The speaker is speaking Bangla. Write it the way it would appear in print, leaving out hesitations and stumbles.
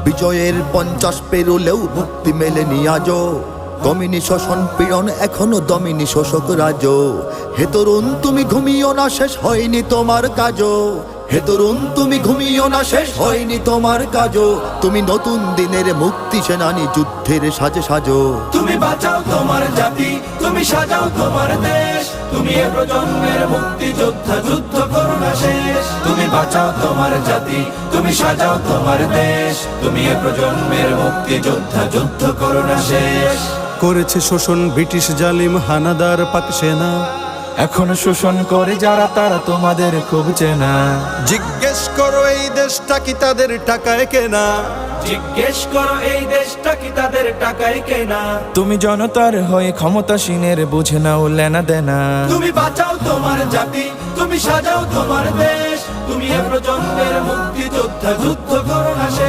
বিজয়ের 50 পেরোলেও মুক্তি মেলেনি আজও। দমিনী শোষণ পীড়ন এখনো দমিনী শোষক রাজ। হে তরুণ তুমি ঘুমিও না, শেষ হয়নি তোমার কাজও। হে তরুণ তুমি ঘুমিও না, শেষ হয়নি তোমার কাজও। তুমি নতুন দিনের মুক্তি সেনানী, যুদ্ধের সাজে সাজো। তুমি বাঁচাও তোমার জাতি, তুমি সাজাও তোমার দেশ। তুমি এ প্রজন্মের মুক্তি যোদ্ধা, যুদ্ধ করো না শেষ। তুমি বাঁচাও তোমার জাতি, তুমি সাজাও তোমার দেশ। তুমি এ প্রজন্মের মুক্তি যোদ্ধা, যুদ্ধ করো না শেষ। করেছে শোষণ ব্রিটিশ জালিম হানাদার পাক সেনা। এখনো শোষণ করে যারা, তারা তোমাদের খুব চেনা। জিজ্ঞেস করো এই দেশটা কি তাদের টাকায় কেনা। জিজ্ঞেস করো এই দেশটা কি তাদের টাকায় কেনা। তুমি জনতার হয়ে ক্ষমতাসীনের বুঝে নাও লেনা দেনা। তুমি বাঁচাও তোমার জাতি, তুমি সাজাও তোমার দেশ। তুমি এ প্রজন্মের মুক্তি যোদ্ধা, যুদ্ধ করো না শেষ।